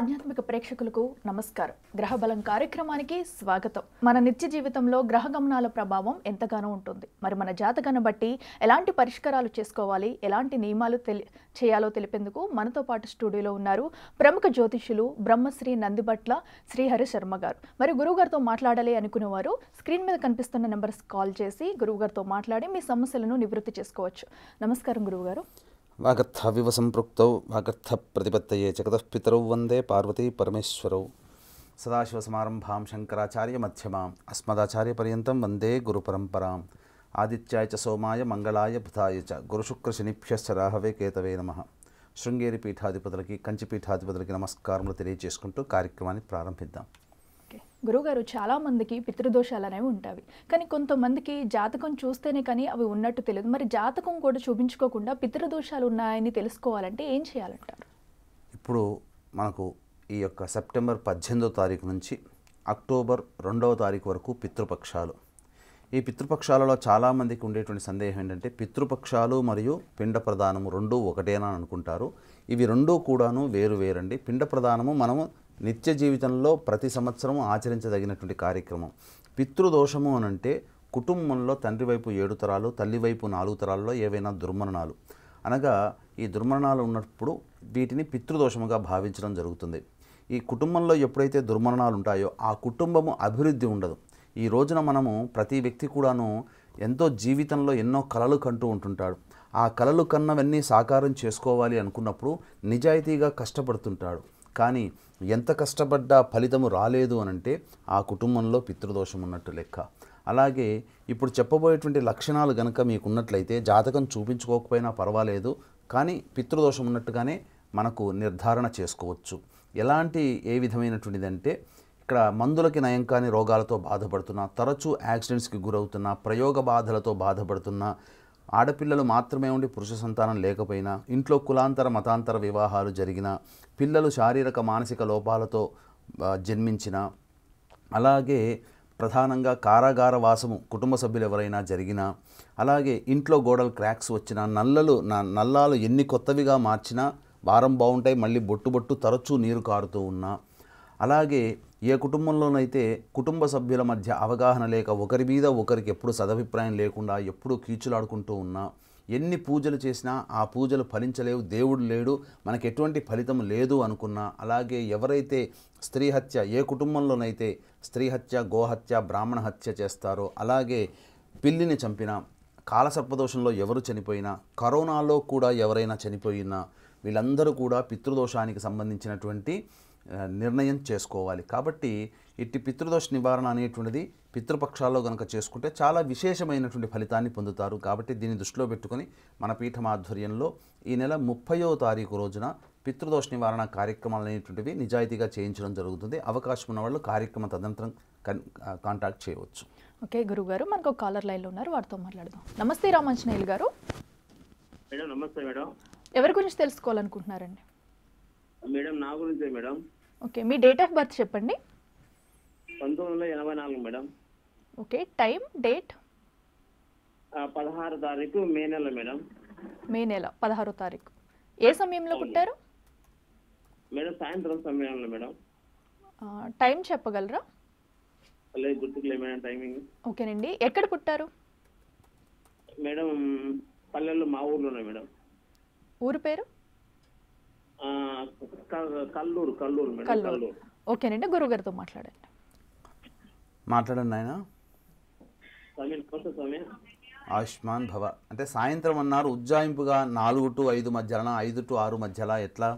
ఆధ్యాత్మిక ప్రేక్షకులకు నమస్కారం. గ్రహబలం కార్యక్రమానికి స్వాగతం. మన నిత్య జీవితంలో గ్రహ గమనాల ప్రభావం ఎంతగానో ఉంటుంది. మరి మన జాతకాన్ని బట్టి ఎలాంటి పరిష్కారాలు చేసుకోవాలి, ఎలాంటి నియమాలు చేయాలో తెలిపేందుకు మనతో పాటు స్టూడియోలో ఉన్నారు ప్రముఖ జ్యోతిష్యులు బ్రహ్మశ్రీ నందిబట్ల శ్రీహరి శర్మ గారు. మరి గురువుగారితో మాట్లాడాలి అనుకునేవారు స్క్రీన్ మీద కనిపిస్తున్న నెంబర్స్ కాల్ చేసి గురువుగారితో మాట్లాడి మీ సమస్యలను నివృత్తి చేసుకోవచ్చు. నమస్కారం గురువుగారు. వాగర్థవివ సంపృక్తౌ వాగర్థ ప్రతిపత్తయే జగతః పితరౌ వందే పార్వతీ పరమేశ్వరౌ సదాశివసమారంభాం శంకరాచార్య మధ్యమాం అస్మదాచార్య పర్యంతం వందే గురుపరంపరాం ఆదిత్యాయ చ సోమాయ మంగళాయ బుధాయ చ గురుశుక్రశనిభ్యశ్చ రాహవే కేతవే నమః. శృంగేరి పీఠాధిపతులకి కంచి పీఠాధిపతులకి నమస్కారములు తెలియజేసుకుంటూ కార్యక్రమాన్ని ప్రారంభిద్దాం. గురుగారు, చాలా మందికి పితృదోషాలు అనేవి ఉంటాయి, కానీ కొంతమందికి జాతకం చూస్తేనే కానీ అవి ఉన్నట్టు తెలియదు. మరి జాతకం కూడా చూపించుకోకుండా పితృదోషాలు ఉన్నాయని తెలుసుకోవాలంటే ఏం చేయాలంటారు? ఇప్పుడు మనకు ఈ యొక్క సెప్టెంబర్ 18వ తారీఖు నుంచి అక్టోబర్ 2వ తారీఖు వరకు పితృపక్షాలు. ఈ పితృపక్షాలలో చాలామందికి ఉండేటువంటి సందేహం ఏంటంటే పితృపక్షాలు మరియు పిండ ప్రదానము రెండూ ఒకటేనా అని అనుకుంటారు. ఇవి రెండూ కూడాను వేరు వేరండి. పిండ ప్రదానము మనము నిత్య జీవితంలో ప్రతి సంవత్సరం ఆచరించదగినటువంటి కార్యక్రమం. పితృదోషము అనంటే కుటుంబంలో తండ్రి వైపు 7 తరాలు, తల్లి వైపు 4 తరాల్లో ఏవైనా దుర్మరణాలు, అనగా ఈ దుర్మరణాలు ఉన్నప్పుడు వీటిని పితృదోషముగా భావించడం జరుగుతుంది. ఈ కుటుంబంలో ఎప్పుడైతే దుర్మరణాలు ఉంటాయో ఆ కుటుంబము అభివృద్ధి ఉండదు. ఈ రోజున మనము ప్రతి వ్యక్తి కూడాను ఎంతో జీవితంలో ఎన్నో కలలు కంటూ ఉంటుంటాడు. ఆ కలలు కన్నవన్నీ సాకారం చేసుకోవాలి అనుకున్నప్పుడు నిజాయితీగా కష్టపడుతుంటాడు. కానీ ఎంత కష్టపడ్డా ఫలితము రాలేదు అనంటే ఆ కుటుంబంలో పితృదోషం ఉన్నట్టు లెక్క. అలాగే ఇప్పుడు చెప్పబోయేటువంటి లక్షణాలు గనక మీకున్నట్లయితే జాతకం చూపించుకోకపోయినా పర్వాలేదు, కానీ పితృదోషం ఉన్నట్టుగానే మనకు నిర్ధారణ చేసుకోవచ్చు. ఏ విధమైనటువంటిదంటే ఇక్కడ మందులకి నయం కాని రోగాలతో బాధపడుతున్నా, తరచూ యాక్సిడెంట్స్కి గురవుతున్న, ప్రయోగ బాధలతో బాధపడుతున్న, ఆడపిల్లలు మాత్రమే ఉండి పురుష సంతానం లేకపోయినా, ఇంట్లో కులాంతర మతాంతర వివాహాలు జరిగిన, పిల్లలు శారీరక మానసిక లోపాలతో జన్మించిన, అలాగే ప్రధానంగా కారాగార వాసము కుటుంబ సభ్యులు ఎవరైనా జరిగినా, అలాగే ఇంట్లో గోడలు క్రాక్స్ వచ్చినా, నల్లాలు ఎన్ని కొత్తవిగా మార్చినా వారం బాగుంటాయి, మళ్ళీ బొట్టు తరచూ నీరు కారుతూ ఉన్నా, అలాగే ఏ కుటుంబంలోనైతే కుటుంబ సభ్యుల మధ్య అవగాహన లేక ఒకరి మీద ఒకరికి ఎప్పుడు సదభిప్రాయం లేకుండా ఎప్పుడూ కీచులాడుకుంటూ ఉన్నా, ఎన్ని పూజలు చేసినా ఆ పూజలు ఫలించలేవు, దేవుడు లేడు, మనకు ఎటువంటి ఫలితం లేదు అనుకున్నా, అలాగే ఎవరైతే స్త్రీ హత్య, ఏ కుటుంబంలోనైతే స్త్రీ హత్య, గోహత్య, బ్రాహ్మణ హత్య చేస్తారో, అలాగే పిల్లిని చంపినా, కాలసర్పదోషంలో ఎవరు చనిపోయినా, కరోనాలో కూడా ఎవరైనా చనిపోయినా, వీళ్ళందరూ కూడా పితృదోషానికి సంబంధించినటువంటి నిర్ణయం చేసుకోవాలి. కాబట్టి ఇట్టి పితృదోష నివారణ అనేటువంటిది పితృపక్షాల్లో కనుక చేసుకుంటే చాలా విశేషమైనటువంటి ఫలితాన్ని పొందుతారు. కాబట్టి దీన్ని దృష్టిలో పెట్టుకొని మన పీఠం ఆధ్వర్యంలో ఈ నెల 30వ తారీఖు రోజున పితృదోష నివారణ కార్యక్రమాలు అనేటువంటివి నిజాయితీగా చేయించడం జరుగుతుంది. అవకాశం ఉన్న వాళ్ళు కార్యక్రమం తదనంతరం కాంటాక్ట్ చేయవచ్చు. ఓకే గురుగారు, మనకు కాలర్ లైన్లో ఉన్నారు, వారితో మాట్లాడదాం. నమస్తే రామాంజనేయులు గారు. మేడం నమస్తే మేడం. ఎవరి గురించి తెలుసుకోవాలనుకుంటున్నారండి? మేడం నా గురించే madam. Okay, me date of birth చెప్పండి. 1984 మేడం. Okay, time, date? 16 తారీఖు మే నెల మేడం. మే నెల 16వ తారీఖు. ఏ సమయంలో పుట్టారు మేడం? సాయంత్రం సమయంలో మేడం. టైం చెప్పగలరా? లేదు, గుర్తుకులే మేడం టైమింగ్. ఓకేనండి, ఎక్కడ పుట్టారు మేడం? పల్లెల్లో మా ఊర్లోనే మేడం. ఊరు పేరు? కల్లూరు మేడం. కల్లూరు. ఓకేనండి, గురుగారితో మాట్లాడండి. ఆయన స్వామి ఆయుష్మాన్ భవ. అంటే సాయంత్రం అన్నారు, ఉజ్జాయింపుగా 4 to 5 మధ్యలో, 5 to 6 మధ్యలో, ఎట్లా?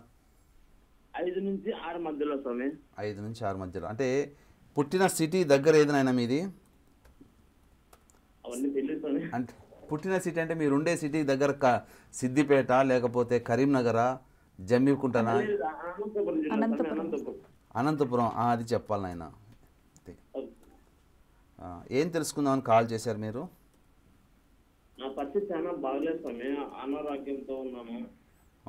5 నుంచి 6 మధ్యలో స్వామి. 5 నుంచి 6 మధ్యలో. అంటే పుట్టిన సిటీ దగ్గర ఏదైనా మీది? అవన్నీ తెలియదు స్వామి. అంటే పుట్టిన సిటీ అంటే మీరుండే సిటీ దగ్గర సిద్దిపేట, లేకపోతే కరీంనగరా, జమ్మికుంటనా? అనంతపురం. అది చెప్పాలి నాయన. ఏం తెలుసుకుందామని కాల్ చేశారు మీరు? నా పరిస్థితి చాలా బాగలేదు స్వామి, అనారోగ్యంతో ఉన్నాను.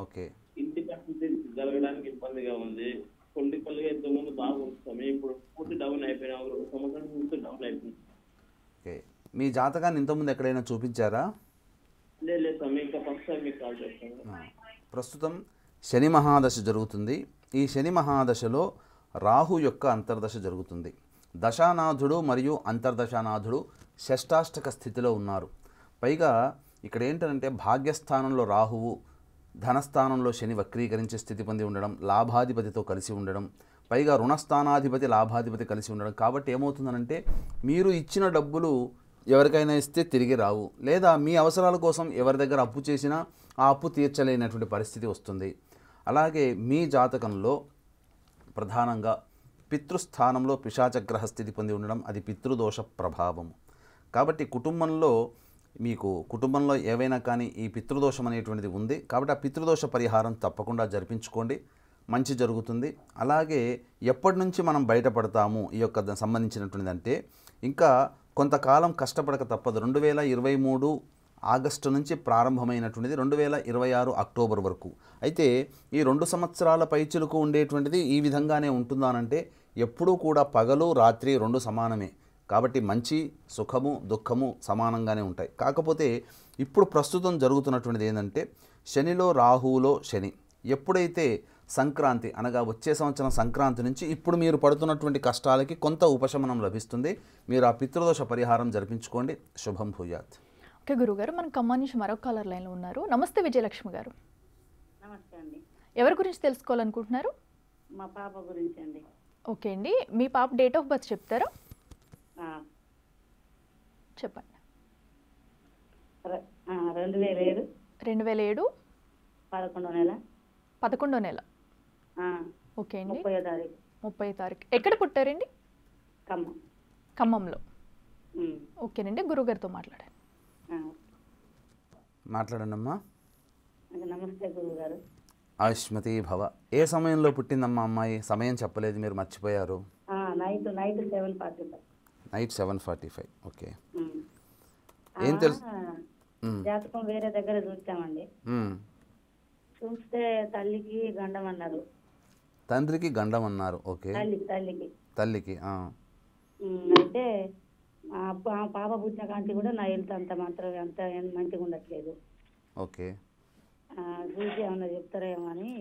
ఓకే. ఇంటి పరిస్థితి జరగడానికి ఇబ్బందిగా ఉంది. కొండిపల్లిగా ఇంతకుముందు బాగుంది స్వామి, ఇప్పుడు పూర్తి డౌన్ అయిపోయినా, 1 సంవత్సరం నుంచి డౌన్ అయిపోయింది. ఓకే, మీ జాతకాన్ని ఇంతకుముందు ఎక్కడైనా చూపించారా? లేదు స్వామి, ఇంకా ఫస్ట్ టైం మీకు కాల్ చేస్తాను. ప్రస్తుతం శని మహాదశ జరుగుతుంది. ఈ శని మహాదశలో రాహు యొక్క అంతర్దశ జరుగుతుంది. దశానాథుడు మరియు అంతర్దశానాథుడు షష్టాష్టక స్థితిలో ఉన్నారు. పైగా ఇక్కడ ఏంటంటే భాగ్యస్థానంలో రాహువు, ధనస్థానంలో శని వక్రీకరించే స్థితి పొంది ఉండడం, లాభాధిపతితో కలిసి ఉండడం, పైగా రుణస్థానాధిపతి లాభాధిపతి కలిసి ఉండడం. కాబట్టి ఏమవుతుందనంటే మీరు ఇచ్చిన డబ్బులు ఎవరికైనా ఇస్తే తిరిగి రావు, లేదా మీ అవసరాల కోసం ఎవరి దగ్గర అప్పు చేసినా ఆ అప్పు తీర్చలేనటువంటి పరిస్థితి వస్తుంది. అలాగే మీ జాతకంలో ప్రధానంగా పితృస్థానంలో పిశాచగ్రహ స్థితి పొంది ఉండడం, అది పితృదోష ప్రభావము. కాబట్టి కుటుంబంలో ఏవైనా కానీ ఈ పితృదోషం అనేటువంటిది ఉంది. కాబట్టి ఆ పితృదోష పరిహారం తప్పకుండా జరిపించుకోండి, మంచి జరుగుతుంది. అలాగే ఎప్పటి నుంచి మనం బయటపడతాము ఈ యొక్క సంబంధించినటువంటిది అంటే ఇంకా కొంతకాలం కష్టపడక తప్పదు. 2023 ఆగస్టు నుంచి ప్రారంభమైనటువంటిది 2026 అక్టోబర్ వరకు. అయితే ఈ 2 సంవత్సరాల పైచిలుకు ఉండేటువంటిది ఈ విధంగానే ఉంటుందానంటే ఎప్పుడూ కూడా పగలు రాత్రి 2 సమానమే. కాబట్టి మంచి సుఖము దుఃఖము సమానంగానే ఉంటాయి. కాకపోతే ఇప్పుడు ప్రస్తుతం జరుగుతున్నటువంటిది ఏంటంటే శనిలో రాహువులో శని ఎప్పుడైతే సంక్రాంతి అనగా వచ్చే సంవత్సరం సంక్రాంతి నుంచి ఇప్పుడు మీరు పడుతున్నటువంటి కష్టాలకి కొంత ఉపశమనం లభిస్తుంది. మీరు ఆ పితృదోష పరిహారం జరిపించుకోండి. శుభం భూయాత్. ఓకే గురుగారు, మనం ఖమ్మం నుంచి మరొక కాలర్ లైన్లో ఉన్నారు. నమస్తే విజయలక్ష్మి గారు. నమస్తే అండి. ఎవరి గురించి తెలుసుకోవాలనుకుంటున్నారు? మా పాప గురించి అండి. ఓకే అండి, మీ పాప డేట్ ఆఫ్ బర్త్ చెప్తారా? చెప్పండి. 2007 2007 11వ నెల. ఓకే అండి, 30వ తారీఖు. ఎక్కడ పుట్టారండి? ఖమ్మంలో. ఓకేనండి, గురుగారితో మాట్లాడండి. మాట్లాడండి అమ్మా. నమస్తే గురుగారు. ఆయుష్మతి భవ. ఏ సమయంలో పుట్టిందమ్మా అమ్మాయి? సమయం చెప్పలేదు, మీరు మర్చిపోయారు. నైట్ 7:45. నైట్ 7:45. ఓకే. ఏం తెలుసు? జాతకం వేరే దగ్గర చూస్తామండి. చూస్తే తల్లికి గండం అన్నారు. తండ్రికి గండం అన్నారు. ఓకే. తల్లికి అయితే పాప పుట్టిన కాంతి కూడా నా హెల్త్ అంత మంచిగా ఉండట్లేదు. ఓకే. చూసి ఏమన్నా చెప్తారేమో అని.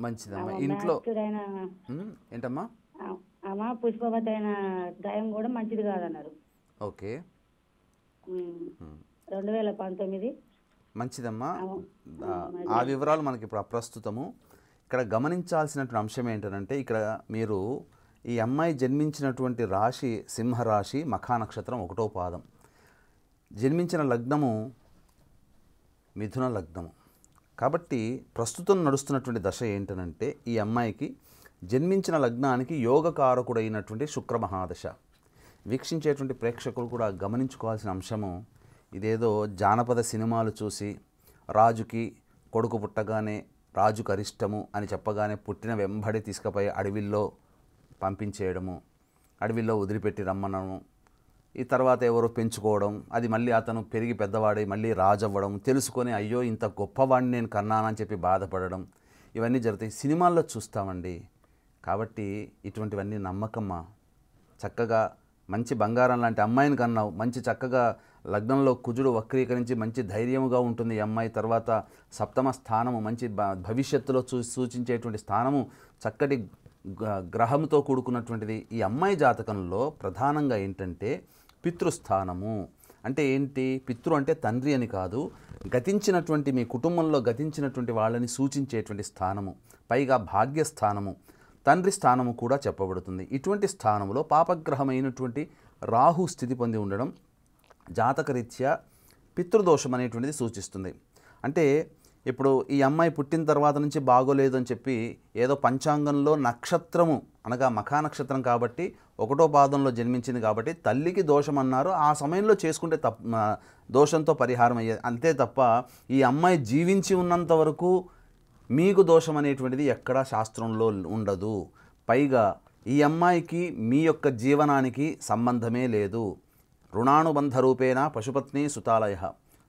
మంచిదమ్మా. ఇంట్లో ఏంటమ్మా? అమ్మా పుష్పవతి అయిన దయం కూడా మంచిది కాదన్నారు. ఓకే. 2019. మంచిదమ్మా. ఆ వివరాలు మనకి ఇప్పుడు అప్రస్తుతము. ఇక్కడ గమనించాల్సినటువంటి అంశం ఏంటంటే ఇక్కడ మీరు ఈ అమ్మాయి జన్మించినటువంటి రాశి సింహరాశి, మఖా నక్షత్రం 1వ పాదం. జన్మించిన లగ్నము మిథున లగ్నము. కాబట్టి ప్రస్తుతం నడుస్తున్నటువంటి దశ ఏంటనంటే ఈ అమ్మాయికి జన్మించిన లగ్నానికి యోగకారకుడైనటువంటి శుక్ర మహాదశ. వీక్షించేటువంటి ప్రేక్షకులు కూడా గమనించుకోవాల్సిన అంశము, ఇదేదో జానపద సినిమాలు చూసి రాజుకి కొడుకు పుట్టగానే రాజుకు అరిష్టము అని చెప్పగానే పుట్టిన వెంబడి తీసుకుపోయి అడవిల్లో పంపించేయడము, అడవిల్లో వదిలిపెట్టి రమ్మనము, ఈ తర్వాత ఎవరో పెంచుకోవడం, అది మళ్ళీ అతను పెరిగి పెద్దవాడై మళ్ళీ రాజు అవ్వడం, తెలుసుకొని అయ్యో ఇంత గొప్పవాడిని నేను కన్నానని చెప్పి బాధపడడం, ఇవన్నీ జరుగుతాయి. సినిమాల్లో చూస్తామండి. కాబట్టి ఇటువంటివన్నీ నమ్మకమ్మా. చక్కగా మంచి బంగారం లాంటి అమ్మాయిని కన్నావు, మంచి చక్కగా లగ్నంలో కుజుడు వక్రీకరించి మంచి ధైర్యముగా ఉంటుంది ఈ అమ్మాయి. తర్వాత 7వ స్థానము మంచి భవిష్యత్తులో సూచించేటువంటి స్థానము, చక్కటి గ్రహంతో కూడుకున్నటువంటిది. ఈ అమ్మాయి జాతకంలో ప్రధానంగా ఏంటంటే పితృస్థానము అంటే ఏంటి? పితృ అంటే తండ్రి అని కాదు, గతించినటువంటి మీ కుటుంబంలో గతించినటువంటి వాళ్ళని సూచించేటువంటి స్థానము. పైగా భాగ్యస్థానము, తండ్రి స్థానము కూడా చెప్పబడుతుంది. ఇటువంటి స్థానంలో పాపగ్రహమైనటువంటి రాహు స్థితి పొంది ఉండడం జాతకరీత్యా పితృదోషం అనేటువంటిది సూచిస్తుంది. అంటే ఇప్పుడు ఈ అమ్మాయి పుట్టిన తర్వాత నుంచి బాగోలేదు అని చెప్పి ఏదో పంచాంగంలో నక్షత్రము అనగా మఖా నక్షత్రం కాబట్టి 1వ పాదంలో జన్మించింది కాబట్టి తల్లికి దోషం అన్నారు. ఆ సమయంలో చేసుకుంటే దోషంతో పరిహారం అయ్యేది అంతే తప్ప ఈ అమ్మాయి జీవించి ఉన్నంత వరకు మీకు దోషం అనేటువంటిది ఎక్కడా శాస్త్రంలో ఉండదు. పైగా ఈ అమ్మాయికి మీ యొక్క జీవనానికి సంబంధమే లేదు. రుణానుబంధ రూపేణ పశుపత్ని సుతాలయ.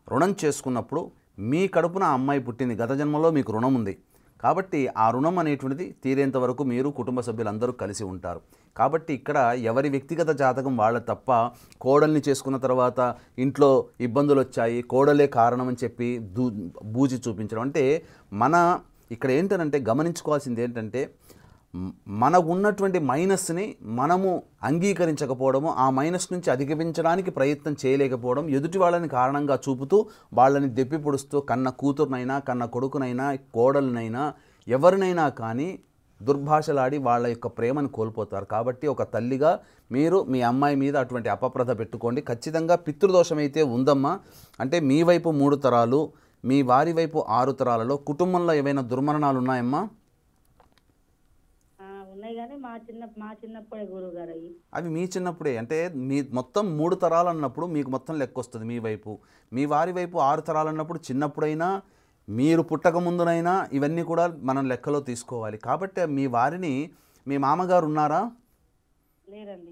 రుణం చేసుకున్నప్పుడు మీ కడుపున ఆ అమ్మాయి పుట్టింది, గత జన్మలో మీకు రుణం ఉంది కాబట్టి ఆ రుణం అనేటువంటిది తీరేంత వరకు మీరు కుటుంబ సభ్యులందరూ కలిసి ఉంటారు. కాబట్టి ఇక్కడ ఎవరి వ్యక్తిగత జాతకం వాళ్ళ తప్ప కోడల్ని చేసుకున్న తర్వాత ఇంట్లో ఇబ్బందులు వచ్చాయి, కోడలే కారణం అని చెప్పి బూజి చూపించడం అంటే మన ఇక్కడ ఏంటనంటే గమనించుకోవాల్సింది ఏంటంటే మనకు ఉన్నటువంటి మైనస్ని మనము అంగీకరించకపోవడము, ఆ మైనస్ నుంచి అధిగమించడానికి ప్రయత్నం చేయలేకపోవడం, ఎదుటి వాళ్ళని కారణంగా చూపుతూ వాళ్ళని దెప్పి పొడుస్తూ కన్న కూతురునైనా కన్న కొడుకునైనా కోడలనైనా ఎవరినైనా కానీ దుర్భాషలాడి వాళ్ళ యొక్క ప్రేమను కోల్పోతారు. కాబట్టి ఒక తల్లిగా మీరు మీ అమ్మాయి మీద అటువంటి అపప్రద పెట్టుకోండి. ఖచ్చితంగా పితృదోషం అయితే ఉందమ్మా. అంటే మీ వైపు 3 తరాలు, మీ వారి వైపు 6 తరాలలో కుటుంబంలో ఏవైనా దుర్మరణాలు ఉన్నాయమ్మా? ఉన్నాయి కానీ మా చిన్నప్పుడే గురువుగారు అయ్యి. అవి మీ చిన్నప్పుడే, అంటే మీ మొత్తం 3 తరాలు అన్నప్పుడు మీకు మొత్తం లెక్క వస్తుంది. మీ వైపు మీ వారి వైపు 6 తరాలు అన్నప్పుడు చిన్నప్పుడైనా మీరు పుట్టక ముందునైనా ఇవన్నీ కూడా మనం లెక్కలో తీసుకోవాలి. కాబట్టి మీ వారిని, మీ మామగారు ఉన్నారా? లేరండి.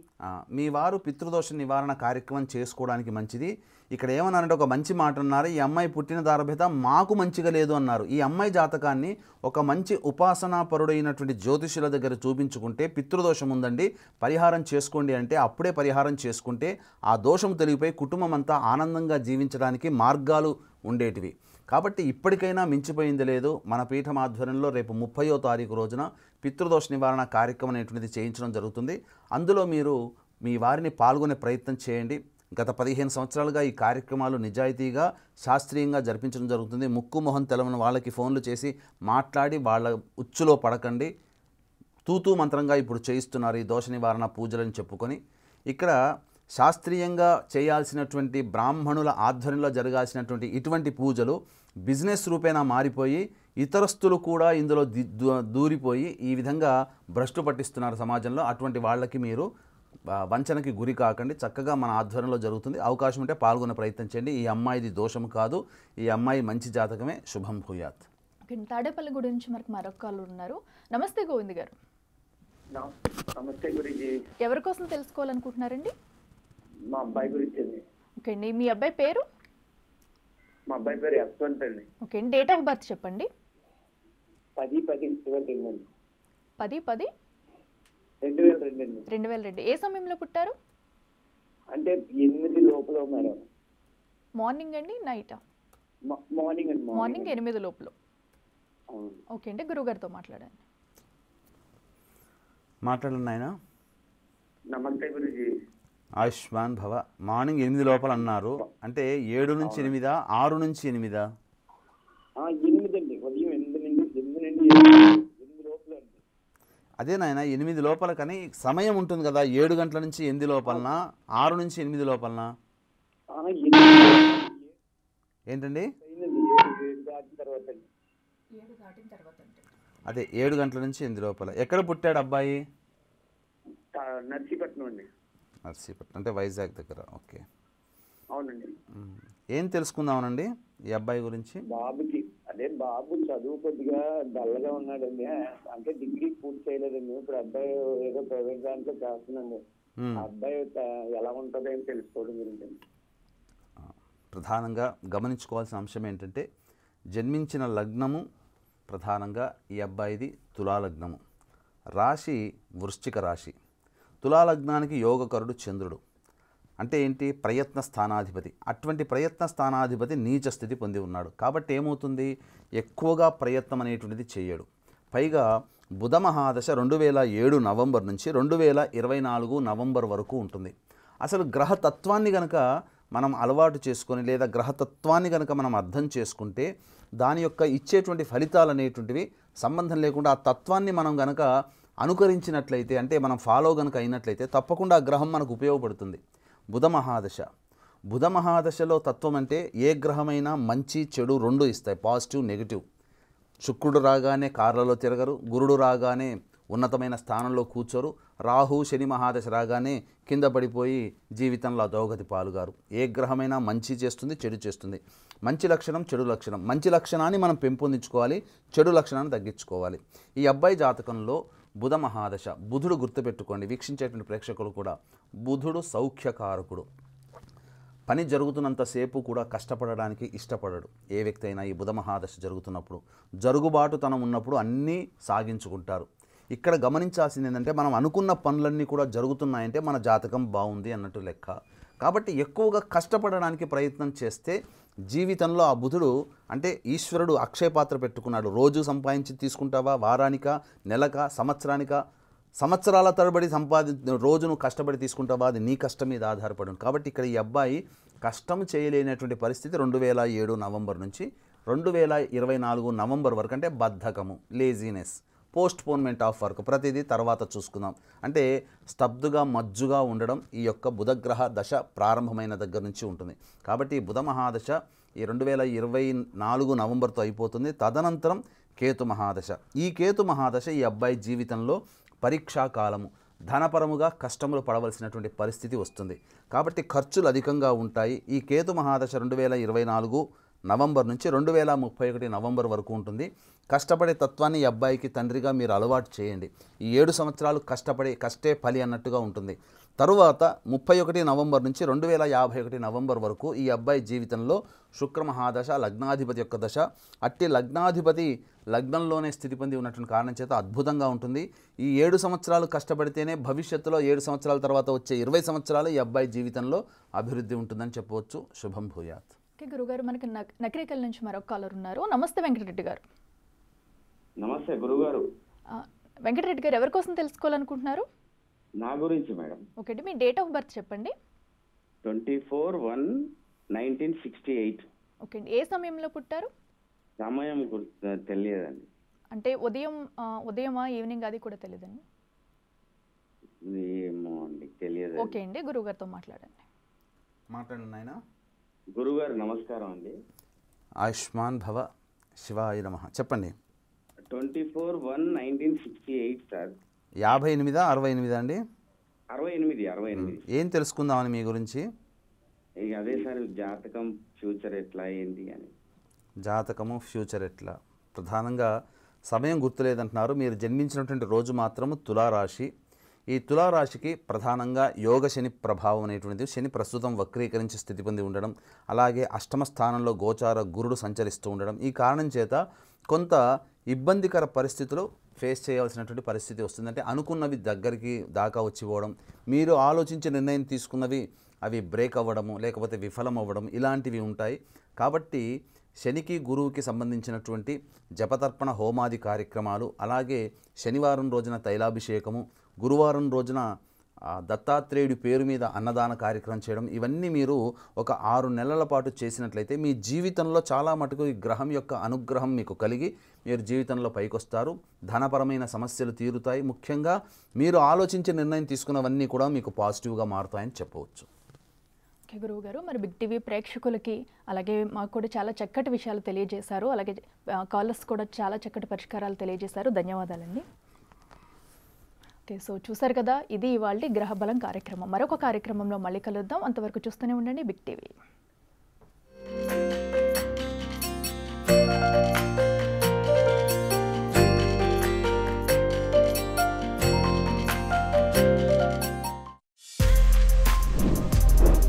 మీ వారు పితృదోష నివారణ కార్యక్రమం చేసుకోవడానికి మంచిది. ఇక్కడ ఏమన్నారంటే ఒక మంచి మాట అన్నారు, ఈ అమ్మాయి పుట్టిన దారభేత మాకు మంచిగా లేదు అన్నారు. ఈ అమ్మాయి జాతకాన్ని ఒక మంచి ఉపాసనాపరుడైనటువంటి జ్యోతిషుల దగ్గర చూపించుకుంటే పితృదోషం ఉందండి, పరిహారం చేసుకోండి అంటే అప్పుడే పరిహారం చేసుకుంటే ఆ దోషం తొలగిపోయి కుటుంబం అంతా ఆనందంగా జీవించడానికి మార్గాలు ఉండేటివి. కాబట్టి ఇప్పటికైనా మించిపోయింది లేదు. మన పీఠం ఆధ్వర్యంలో రేపు 30వ తారీఖు రోజున పితృదోష నివారణ కార్యక్రమం అనేటువంటిది చేయించడం జరుగుతుంది. అందులో మీరు మీ వారిని పాల్గొనే ప్రయత్నం చేయండి. గత 15 సంవత్సరాలుగా ఈ కార్యక్రమాలు నిజాయితీగా శాస్త్రీయంగా జరిపించడం జరుగుతుంది. ముక్కు మొహం తెలవని వాళ్ళకి ఫోన్లు చేసి మాట్లాడి వాళ్ళ ఉచ్చులో పడకండి. తూతూ మంత్రంగా ఇప్పుడు చేయిస్తున్నారు ఈ దోష నివారణ పూజలని చెప్పుకొని. ఇక్కడ శాస్త్రీయంగా చేయాల్సినటువంటి బ్రాహ్మణుల ఆధ్వర్యంలో జరగాల్సినటువంటి ఇటువంటి పూజలు బిజినెస్ రూపేణా మారిపోయి ఇతరస్తులు కూడా ఇందులో దూరిపోయి ఈ విధంగా భ్రష్టు పట్టిస్తున్నారు సమాజంలో. అటువంటి వాళ్ళకి మీరు వంచనకి గురి కాకండి. చక్కగా మన ఆధ్వర్యంలో జరుగుతుంది. అవకాశం ఉంటే పాల్గొనే ప్రయత్నం చేయండి. ఈ అమ్మాయిది దోషం కాదు, ఈ అమ్మాయి మంచి జాతకమే. శుభం భూయాత్. తాడేపల్లి గురించి మనకు మరొక కాల్ ఉన్నారు. నమస్తే గోవింద్ గారు. నమస్తే గురించి. ఎవరి కోసం తెలుసుకోవాలనుకుంటున్నారండి? మా అబ్బాయి గురించి. ఓకే అండి. మీ అబ్బాయి పేరు? మా అబ్బాయి పేరు యశ్వంత్ అండి. ఓకే అండి. డేట్ ఆఫ్ బర్త్ చెప్పండి. 10/10/2002. 10/10/2002. 2002. ఏ సమయంలో పుట్టారు? అంటే 8 లోపల మేడం. మార్నింగ్ అండి, నైటా? మార్నింగ్ అండి. మార్నింగ్ 8 లోపల. ఓకే అండి. గురుగారితో మాట్లాడండి. మాట్లాడండి ఆయన. నమస్తే గురుజీ. ఆయుష్మాన్ భవ. మార్నింగ్ 8 లోపల అన్నారు అంటే 7 నుంచి 8, 6 నుంచి 8? 8 అండి. ఉదయం 8 లోపల అండి. అదే నాయన 8 లోపల, కానీ సమయం ఉంటుంది కదా, 7 గంటల నుంచి 8 లోపలనా, 6 నుంచి 8 లోపలనా? ఏంటండి? 7 దాటిన తర్వాత. అదే 7 గంటల నుంచి 8 లోపల. ఎక్కడ పుట్టాడు అబ్బాయి? నర్సీపట్నం అండి. నర్సీపట్నం అంటే వైజాగ్ దగ్గర. ఓకే, అవునండి. ఏం తెలుసుకుందామనండి ఈ అబ్బాయి గురించి? బాబుకి అదే బాబు చదువు కొద్దిగా డల్గా ఉన్నాడండి. అంటే డిగ్రీ పూర్తి చేయలేదండి. ఇప్పుడు అబ్బాయి ఏదో ప్రైవేట్ దాంట్లో చేస్తున్నాండి. అబ్బాయి ఎలా ఉంటుందో ఏం తెలుసుకోవడం గురించి. ప్రధానంగా గమనించుకోవాల్సిన అంశం ఏంటంటే జన్మించిన లగ్నము ప్రధానంగా ఈ అబ్బాయిది తులాలగ్నము, రాశి వృశ్చిక రాశి. తులాలగ్నానికి యోగకరుడు చంద్రుడు. అంటే ఏంటి? ప్రయత్న స్థానాధిపతి. అటువంటి ప్రయత్న స్థానాధిపతి నీచ స్థితి పొంది ఉన్నాడు. కాబట్టి ఏమవుతుంది? ఎక్కువగా ప్రయత్నం అనేటువంటిది చేయడు. పైగా బుధ మహాదశ 2007 నవంబర్ నుంచి 2024 నవంబర్ వరకు ఉంటుంది. అసలు గ్రహతత్వాన్ని కనుక మనం అలవాటు చేసుకొని లేదా గ్రహతత్వాన్ని కనుక మనం అర్థం చేసుకుంటే దాని యొక్క ఇచ్చేటువంటి ఫలితాలు అనేటువంటివి సంబంధం లేకుండా ఆ తత్వాన్ని మనం కనుక అనుకరించినట్లయితే, అంటే మనం ఫాలో కనుక అయినట్లయితే తప్పకుండా ఆ గ్రహం మనకు ఉపయోగపడుతుంది. బుధ మహాదశ. బుధ మహాదశలో తత్వం అంటే ఏ గ్రహమైనా మంచి చెడు రెండు ఇస్తాయి, పాజిటివ్ నెగిటివ్. శుక్రుడు రాగానే కార్లలో తిరగరు, గురుడు రాగానే ఉన్నతమైన స్థానంలో కూర్చోరు, రాహు శని మహాదశ రాగానే కింద పడిపోయి జీవితంలో అధోగతి పాలుగారు. ఏ గ్రహమైనా మంచి చేస్తుంది, చెడు చేస్తుంది. మంచి లక్షణం, చెడు లక్షణం. మంచి లక్షణాన్ని మనం పెంపొందించుకోవాలి, చెడు లక్షణాన్ని తగ్గించుకోవాలి. ఈ అబ్బాయి జాతకంలో బుధ మహాదశ. బుధుడు గుర్తుపెట్టుకోండి, వీక్షించేటువంటి ప్రేక్షకులు కూడా, బుధుడు సౌఖ్యకారకుడు. పని జరుగుతున్నంతసేపు కూడా కష్టపడడానికి ఇష్టపడడు ఏ వ్యక్తి అయినా. ఈ బుధ మహాదశ జరుగుతున్నప్పుడు జరుగుబాటుతనం ఉన్నప్పుడు అన్నీ సాగించుకుంటారు. ఇక్కడ గమనించాల్సింది ఏంటంటే మనం అనుకున్న పనులన్నీ కూడా జరుగుతున్నాయంటే మన జాతకం బాగుంది అన్నట్టు లెక్క. కాబట్టి ఎక్కువగా కష్టపడడానికి ప్రయత్నం చేస్తే జీవితంలో ఆ బుధుడు అంటే ఈశ్వరుడు అక్షయ పాత్ర పెట్టుకున్నాడు. రోజు సంపాదించి తీసుకుంటావా, వారానిక, నెలక, సంవత్సరానిక, సంవత్సరాల తరబడి రోజు నువ్వు కష్టపడి తీసుకుంటావా, అది నీ కష్టం మీద ఆధారపడి. కాబట్టి ఇక్కడ ఈ అబ్బాయి కష్టం చేయలేనటువంటి పరిస్థితి 2007 నవంబర్ నుంచి 2024 నవంబర్ వరకు. అంటే బద్ధకము, లేజీనెస్, పోస్ట్పోన్మెంట్ ఆఫ్ వర్క్, ప్రతిదీ తర్వాత చూసుకుందాం అంటే స్తబ్దుగా మజ్జుగా ఉండడం ఈ యొక్క బుధగ్రహ దశ ప్రారంభమైన దగ్గర నుంచి ఉంటుంది. కాబట్టి ఈ బుధ మహాదశ ఈ 2024 నవంబర్తో అయిపోతుంది. తదనంతరం కేతు మహాదశ. ఈ కేతు మహాదశ ఈ అబ్బాయి జీవితంలో పరీక్షా కాలము, ధనపరముగా కష్టములు పడవలసినటువంటి పరిస్థితి వస్తుంది. కాబట్టి ఖర్చులు అధికంగా ఉంటాయి. ఈ కేతు మహాదశ 2024 నవంబర్ నుంచి 2031 నవంబర్ వరకు ఉంటుంది. కష్టపడే తత్వాన్ని ఈ అబ్బాయికి తండ్రిగా మీరు అలవాటు చేయండి. ఈ 7 సంవత్సరాలు కష్టే ఫలి అన్నట్టుగా ఉంటుంది. తరువాత 31 నవంబర్ నుంచి 2051 నవంబర్ వరకు ఈ అబ్బాయి జీవితంలో శుక్ర మహాదశ, లగ్నాధిపతి యొక్క దశ. అట్టి లగ్నాధిపతి లగ్నంలోనే స్థితి పొంది ఉన్నటువంటి కారణం చేత అద్భుతంగా ఉంటుంది. ఈ 7 సంవత్సరాలు కష్టపడితేనే భవిష్యత్తులో 7 సంవత్సరాల తర్వాత వచ్చే 20 సంవత్సరాలు ఈ అబ్బాయి జీవితంలో అభివృద్ధి ఉంటుందని చెప్పవచ్చు. శుభం భూయాత్. ఓకే గురుగారు, మనకి నకరికల్ నుంచి మరొక కాలర్ ఉన్నారు. నమస్తే వెంకటరెడ్డి గారు. నమస్తే గురుగారు. వెంకటరెడ్డి గారు ఎవరి కోసం తెలుసుకోవాలనుకుంటున్నారు? నా గురించి మేడం. ఓకే అండి, మీ డేట్ ఆఫ్ బర్త్ చెప్పండి. 24/1/1968. ఓకే అండి, ఏ సమయంలో పుట్టారు? సమయం తెలియదండి. అంటే ఉదయమా ఈవినింగ్ అది కూడా తెలియదండి? ఏమో అండి, తెలియదు. ఓకే అండి, గురువుగారితో మాట్లాడండి. మాట్లాడండి ఆయన. గురుగారు నమస్కారం అండి. ఆయుష్మాన్ భవ, శివాయ నమః. చెప్పండి. 24/1/1968 సార్. 58 68 అండి? 68. ఏం తెలుసుకుందామని మీ గురించి? ఇక అదే సార్, జాతకం ఫ్యూచర్ ఎట్లా ఏంటి అని. జాతకము ఫ్యూచర్ ఎట్లా, ప్రధానంగా సమయం గుర్తులేదంటున్నారు. మీరు జన్మించినటువంటి రోజు మాత్రము తులారాశి. ఈ తులారాశికి ప్రధానంగా యోగ శని ప్రభావం అనేటువంటిది. శని ప్రస్తుతం వక్రీకరించి స్థితి పొంది ఉండడం, అలాగే అష్టమ స్థానంలో గోచార గురుడు సంచరిస్తూ ఉండడం, ఈ కారణం చేత కొంత ఇబ్బందికర పరిస్థితులు ఫేస్ చేయాల్సినటువంటి పరిస్థితి వస్తుంది. అంటే అనుకున్నవి దగ్గరికి దాకా వచ్చిపోవడం, మీరు ఆలోచించి నిర్ణయం తీసుకున్నవి అవి బ్రేక్ అవ్వడము, లేకపోతే విఫలం అవ్వడం, ఇలాంటివి ఉంటాయి. కాబట్టి శనికి గురువుకి సంబంధించినటువంటి జపతర్పణ హోమాది కార్యక్రమాలు, అలాగే శనివారం రోజున తైలాభిషేకము, గురువారం రోజున దత్తాత్రేయుడి పేరు మీద అన్నదాన కార్యక్రమం చేయడం, ఇవన్నీ మీరు ఒక 6 నెలల పాటు చేసినట్లయితే మీ జీవితంలో చాలా మటుకు ఈ గ్రహం యొక్క అనుగ్రహం మీకు కలిగి మీరు జీవితంలో పైకొస్తారు. ధనపరమైన సమస్యలు తీరుతాయి. ముఖ్యంగా మీరు ఆలోచించి నిర్ణయం తీసుకున్నవన్నీ కూడా మీకు పాజిటివ్గా మారుతాయని చెప్పవచ్చు. ఓకే గురువు గారు, మరి బిగ్ టీవీ ప్రేక్షకులకి అలాగే మాకు కూడా చాలా చక్కటి విషయాలు తెలియజేశారు. అలాగే కాలర్స్ కూడా చాలా చక్కటి పరిష్కారాలు తెలియజేశారు. ధన్యవాదాలండి. ఓకే, సో చూసారు కదా, ఇది ఇవాళ గ్రహ బలం కార్యక్రమం. మరొక కార్యక్రమంలో మళ్ళీ కలుద్దాం. అంతవరకు చూస్తూనే ఉండండి Big TV.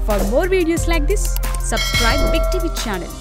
For more videos like this, subscribe Big TV channel.